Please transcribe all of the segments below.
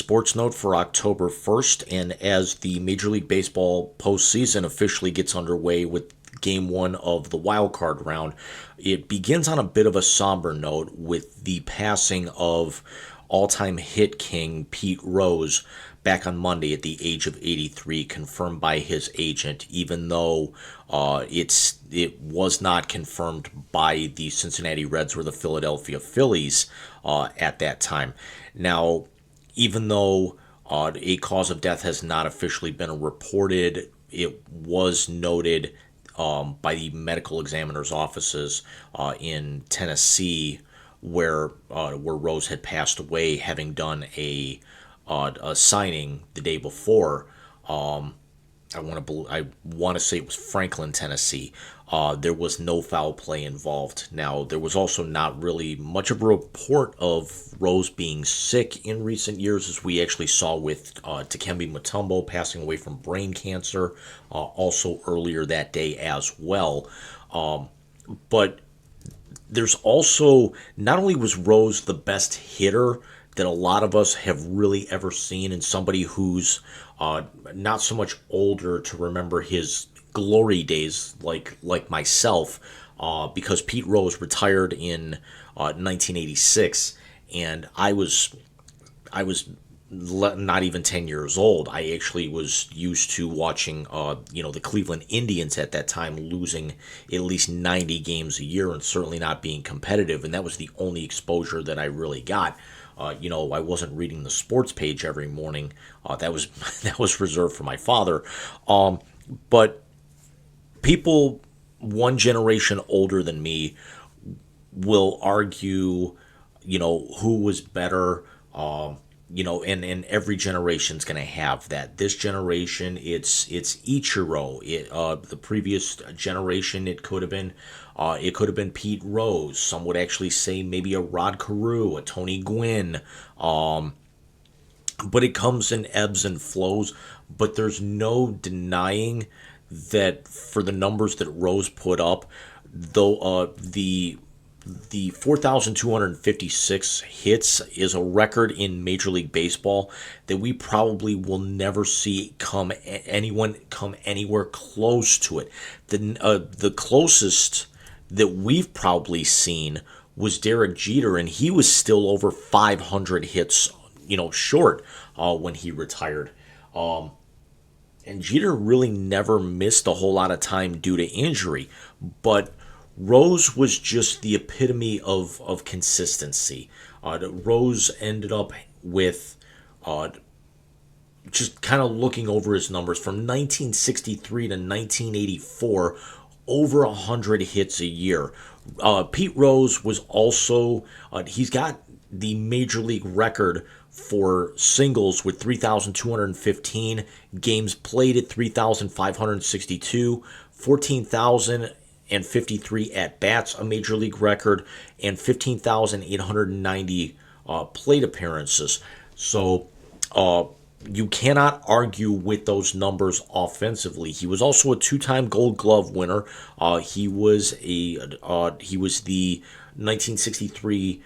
sports note for October 1st, and as the Major League Baseball postseason officially gets underway with game one of the wild card round, it begins on a bit of a somber note with the passing of all-time hit king Pete Rose back on Monday at the age of 83, confirmed by his agent, even though it was not confirmed by the Cincinnati Reds or the Philadelphia Phillies at that time. Now, even though a cause of death has not officially been reported, it was noted by the medical examiner's offices in Tennessee, where Rose had passed away, having done a signing the day before. I want to say it was Franklin, Tennessee. There was no foul play involved. Now, there was also not really much of a report of Rose being sick in recent years, as we actually saw with Dikembe Mutombo passing away from brain cancer, also earlier that day as well. But there's also, not only was Rose the best hitter that a lot of us have really ever seen, and somebody who's not so much older to remember his glory days like myself, because Pete Rose retired in 1986, and I was not even 10 years old. I actually was used to watching the Cleveland Indians at that time losing at least 90 games a year and certainly not being competitive, and that was the only exposure that I really got. I wasn't reading the sports page every morning. That was reserved for my father. But people one generation older than me will argue, who was better. And every generation's going to have that. This generation, it's Ichiro. The previous generation, it could have been Pete Rose. Some would actually say maybe a Rod Carew, a Tony Gwynn. But it comes in ebbs and flows. But there's no denying that for the numbers that Rose put up, though the 4,256 hits is a record in Major League Baseball that we probably will never see anyone come anywhere close to it. The closest that we've probably seen was Derek Jeter, and he was still over 500 hits, short when he retired. And Jeter really never missed a whole lot of time due to injury, but Rose was just the epitome of consistency. Rose ended up with just kind of looking over his numbers from 1963 to 1984, over 100 hits a year. Pete Rose was also, he's got the major league record for singles with 3,215, games played at 3,562, 14,053 at-bats, a major league record, and 15,890 plate appearances. So you cannot argue with those numbers offensively. He was also a two-time Gold Glove winner. He was the 1963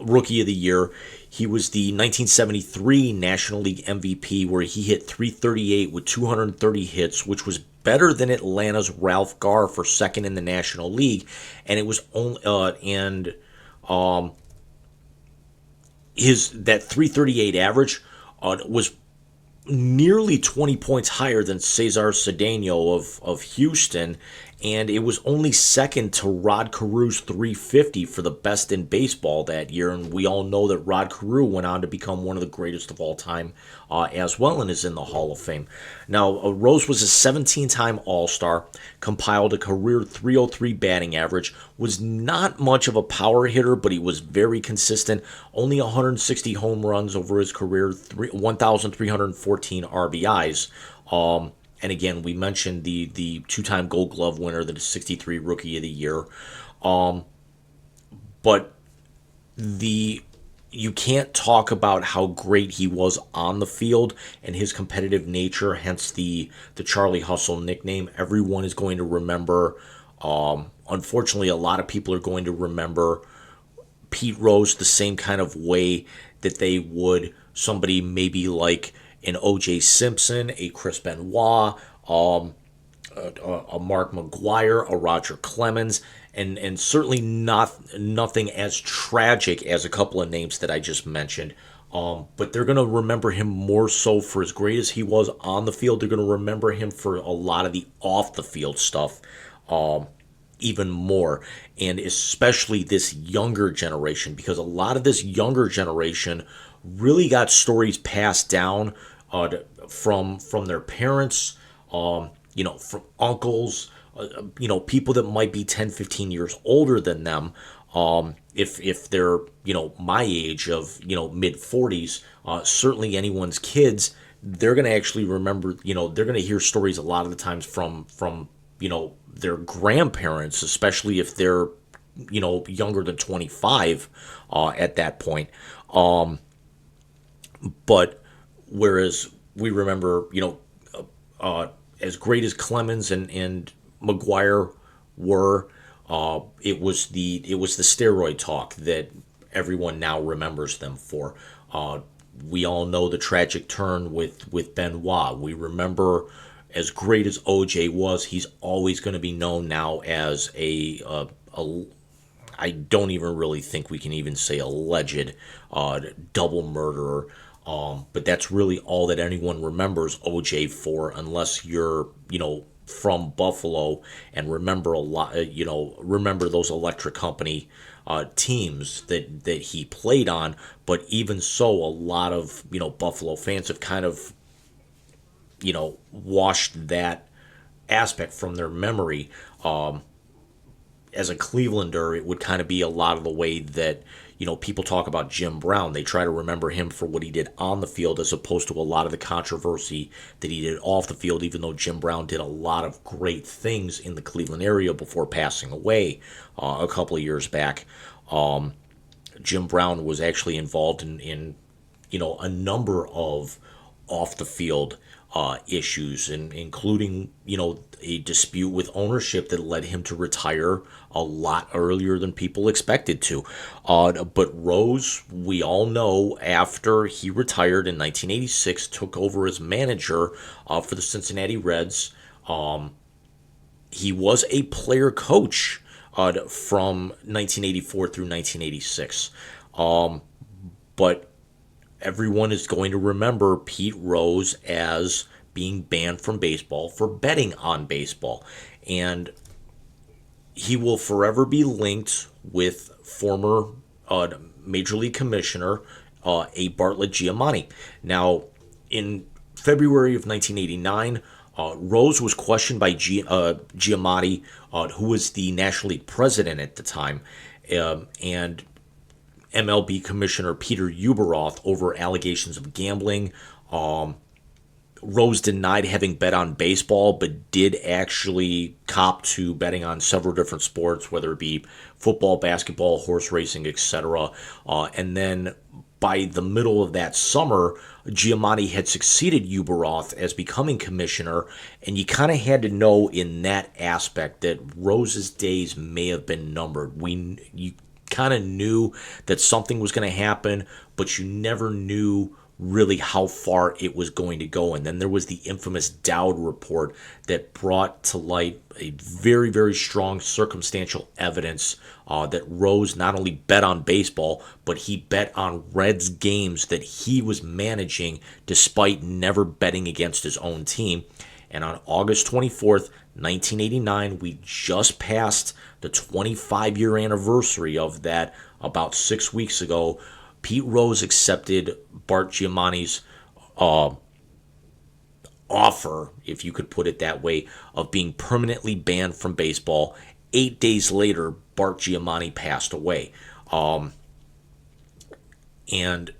Rookie of the Year. He was the 1973 National League MVP, where he hit 338 with 230 hits, which was better than Atlanta's Ralph Garr for second in the National League, and it was only that 338 average was nearly 20 points higher than Cesar Cedeno of Houston, and it was only second to Rod Carew's 350 for the best in baseball that year, and we all know that Rod Carew went on to become one of the greatest of all time as well, and is in the Hall of Fame. Now, Rose was a 17-time All-Star, compiled a career 303 batting average, was not much of a power hitter, but he was very consistent, only 160 home runs over his career, 1,314 RBIs. And again, we mentioned the two-time Gold Glove winner, the 63 Rookie of the Year. But you can't talk about how great he was on the field and his competitive nature, hence the Charlie Hustle nickname. Everyone is going to remember, unfortunately, a lot of people are going to remember Pete Rose the same kind of way that they would somebody maybe like an O.J. Simpson, a Chris Benoit, a Mark McGuire, a Roger Clemens, and certainly nothing as tragic as a couple of names that I just mentioned. But they're going to remember him more so for as great as he was on the field. They're going to remember him for a lot of the off the field stuff even more. And especially this younger generation, because a lot of this younger generation really got stories passed down from their parents, from uncles, people that might be 10, 15 years older than them. If they're, my age of, mid 40s, certainly anyone's kids, they're going to actually remember, they're going to hear stories a lot of the times from their grandparents, especially if they're, younger than 25 at that point. But whereas we remember, as great as Clemens and McGuire were, it was the steroid talk that everyone now remembers them for. We all know the tragic turn with Benoit. We remember, as great as OJ was, he's always going to be known now as a I don't even really think we can even say alleged double murderer. But that's really all that anyone remembers OJ for, unless you're, from Buffalo and remember a lot, remember those electric company teams that he played on. But even so, a lot of, Buffalo fans have kind of, washed that aspect from their memory. As a Clevelander, it would kind of be a lot of the way that, people talk about Jim Brown. They try to remember him for what he did on the field as opposed to a lot of the controversy that he did off the field, even though Jim Brown did a lot of great things in the Cleveland area before passing away a couple of years back. Jim Brown was actually involved in a number of off the field issues, and including a dispute with ownership that led him to retire a lot earlier than people expected to. But Rose, we all know, after he retired in 1986, took over as manager for the Cincinnati Reds. He was a player coach from 1984 through 1986. But everyone is going to remember Pete Rose as being banned from baseball for betting on baseball. And he will forever be linked with former Major League Commissioner A. Bartlett Giamatti. Now, in February of 1989, Rose was questioned by Giamatti, who was the National League president at the time, and MLB Commissioner Peter Ueberroth over allegations of gambling. Rose denied having bet on baseball, but did actually cop to betting on several different sports, whether it be football, basketball, horse racing, etc. And then by the middle of that summer, Giamatti had succeeded Ueberroth as becoming commissioner, and you kind of had to know in that aspect that Rose's days may have been numbered. You kind of knew that something was going to happen, but you never knew really how far it was going to go. And then there was the infamous Dowd report that brought to light a very, very strong circumstantial evidence that Rose not only bet on baseball, but he bet on Reds games that he was managing despite never betting against his own team. And on August 24th, 1989, we just passed the 25-year anniversary of that about 6 weeks ago. Pete Rose accepted Bart Giamatti's offer, if you could put it that way, of being permanently banned from baseball. 8 days later, Bart Giamatti passed away. And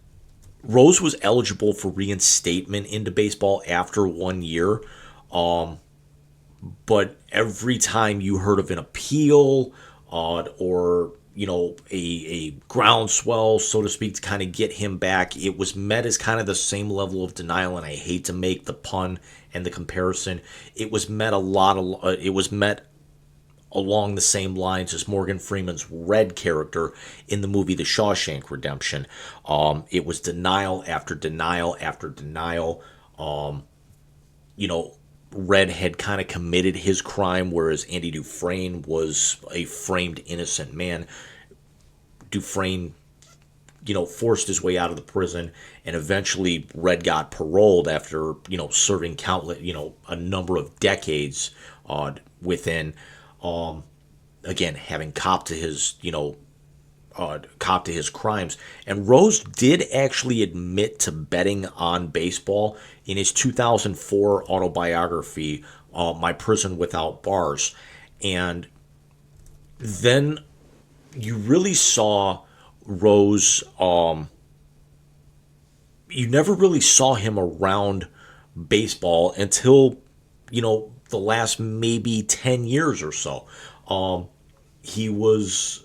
Rose was eligible for reinstatement into baseball after 1 year. But every time you heard of an appeal or a groundswell, so to speak, to kind of get him back, it was met as kind of the same level of denial. And I hate to make the pun and the comparison. It was met along the same lines as Morgan Freeman's Red character in the movie The Shawshank Redemption. It was denial after denial after denial. You know, Red had kind of committed his crime, whereas Andy Dufresne was a framed innocent man. Dufresne, forced his way out of the prison, and eventually Red got paroled after, serving countless, a number of decades within, again, having copped to his, cop to his crimes. And Rose did actually admit to betting on baseball in his 2004 autobiography, My Prison Without Bars. And then you really saw Rose, you never really saw him around baseball until, the last maybe 10 years or so. He was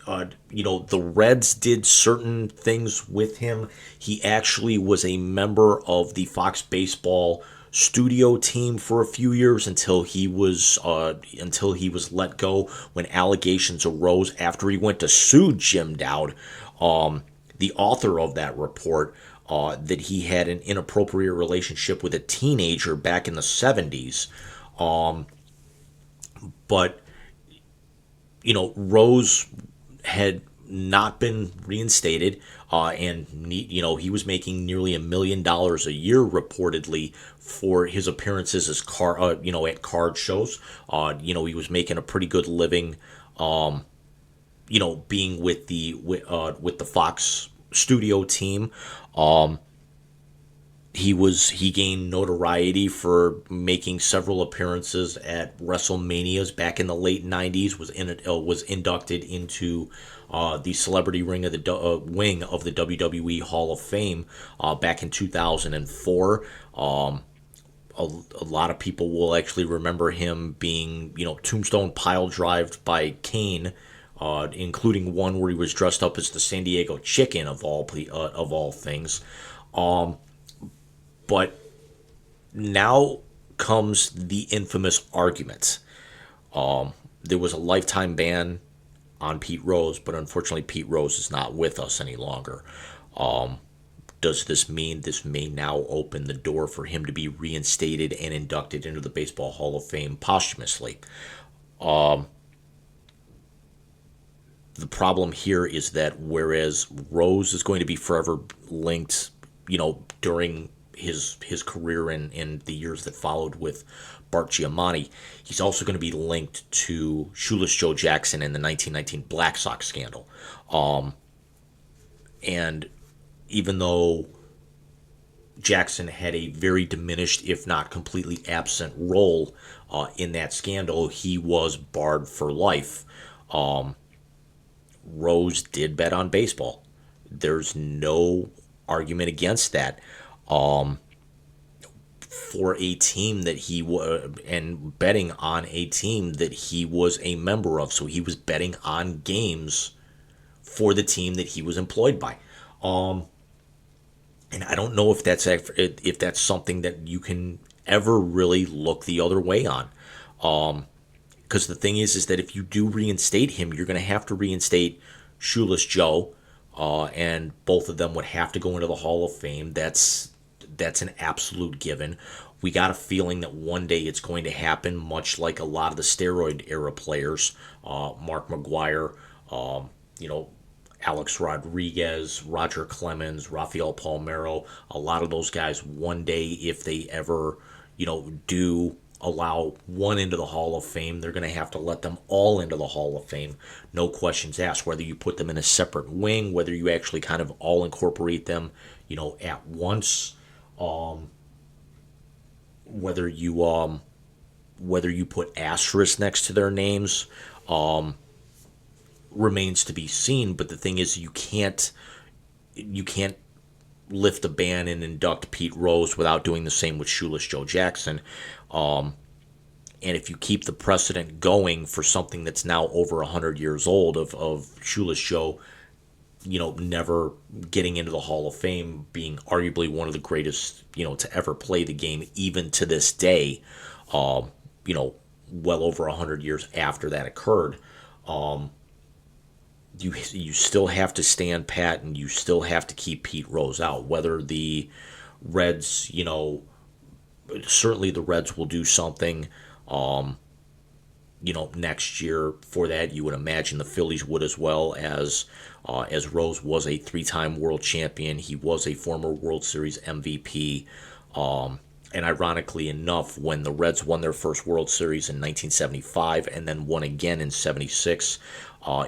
the Reds did certain things with him. He actually was a member of the Fox Baseball studio team for a few years until he was let go when allegations arose after he went to sue Jim Dowd, the author of that report, that he had an inappropriate relationship with a teenager back in the 70s. But Rose had not been reinstated, and he was making nearly $1 million a year reportedly for his appearances as at card shows. He was making a pretty good living, being with the Fox studio team. He gained notoriety for making several appearances at WrestleManias back in the late '90s. Was inducted into the Celebrity Ring of the wing of the WWE Hall of Fame back in 2004. A lot of people will actually remember him being, tombstone pile drived by Kane, including one where he was dressed up as the San Diego Chicken of all things. But now comes the infamous argument. There was a lifetime ban on Pete Rose, but unfortunately Pete Rose is not with us any longer. Does this mean this may now open the door for him to be reinstated and inducted into the Baseball Hall of Fame posthumously? The problem here is that whereas Rose is going to be forever linked, during his career in the years that followed with Bart Giamatti, he's also going to be linked to Shoeless Joe Jackson in the 1919 Black Sox scandal. And even though Jackson had a very diminished, if not completely absent role in that scandal, he was barred for life. Rose did bet on baseball. There's no argument against that. For a team that he was, and betting on a team that he was a member of, so he was betting on games for the team that he was employed by. And I don't know if that's something that you can ever really look the other way on. Because the thing is that if you do reinstate him, you're going to have to reinstate Shoeless Joe, and both of them would have to go into the Hall of Fame. That's an absolute given. We got a feeling that one day it's going to happen, much like a lot of the steroid era players, Mark McGwire, Alex Rodriguez, Roger Clemens, Rafael Palmeiro. A lot of those guys, one day, if they ever, do allow one into the Hall of Fame, they're going to have to let them all into the Hall of Fame. No questions asked. Whether you put them in a separate wing, whether you actually kind of all incorporate them, at once. Whether you put asterisks next to their names, remains to be seen. But the thing is, you can't lift a ban and induct Pete Rose without doing the same with Shoeless Joe Jackson. And if you keep the precedent going for something that's now over 100 years old of Shoeless Joe, never getting into the Hall of Fame, being arguably one of the greatest, to ever play the game, even to this day, well over 100 years after that occurred. You still have to stand pat, and you still have to keep Pete Rose out. Whether the Reds, certainly the Reds will do something, next year for that. You would imagine the Phillies would as well, as Rose was a three-time world champion. He was a former World Series MVP. And ironically enough, when the Reds won their first World Series in 1975 and then won again in 76,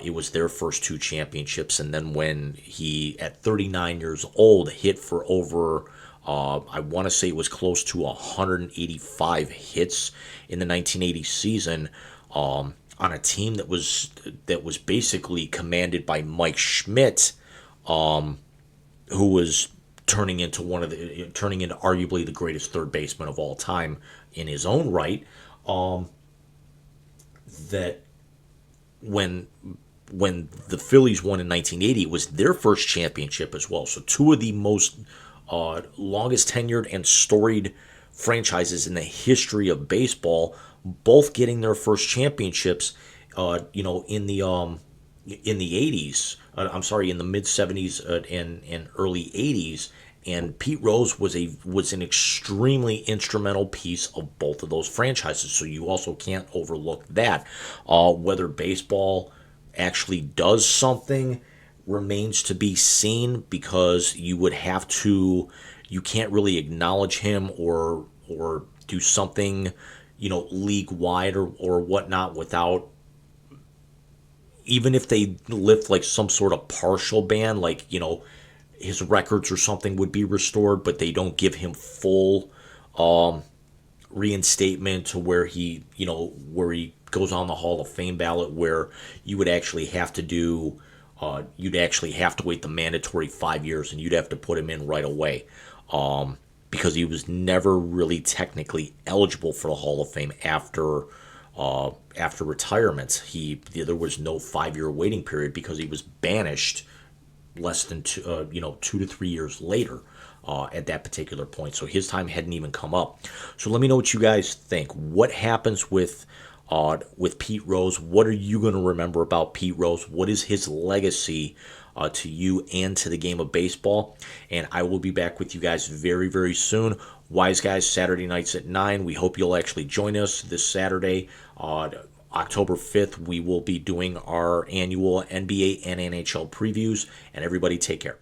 it was their first two championships. And then when he, at 39 years old, hit for over, I want to say it was close to 185 hits in the 1980 season, on a team that was basically commanded by Mike Schmidt, who was turning into arguably the greatest third baseman of all time in his own right. That when the Phillies won in 1980, it was their first championship as well. So two of the most longest tenured and storied franchises in the history of baseball, both getting their first championships, in the 80s. I'm sorry, in the mid 70s and early 80s. And Pete Rose was an extremely instrumental piece of both of those franchises. So you also can't overlook that. Whether baseball actually does something remains to be seen, because you can't really acknowledge him or do something, league wide or whatnot, without, even if they lift like some sort of partial ban, like, his records or something would be restored, but they don't give him full reinstatement to where he goes on the Hall of Fame ballot, where you would actually have to you'd actually have to wait the mandatory 5 years, and you'd have to put him in right away, because he was never really technically eligible for the Hall of Fame after retirement. There was no 5 year waiting period, because he was banished less than 2 to 3 years later, at that particular point. So his time hadn't even come up. So let me know what you guys think. What happens with Pete Rose? What are you going to remember about Pete Rose? What is his legacy to you and to the game of baseball? And I will be back with you guys very, very soon. Wise Guys, Saturday nights at 9. We hope you'll actually join us this Saturday. October 5th, we will be doing our annual NBA and NHL previews. And everybody take care.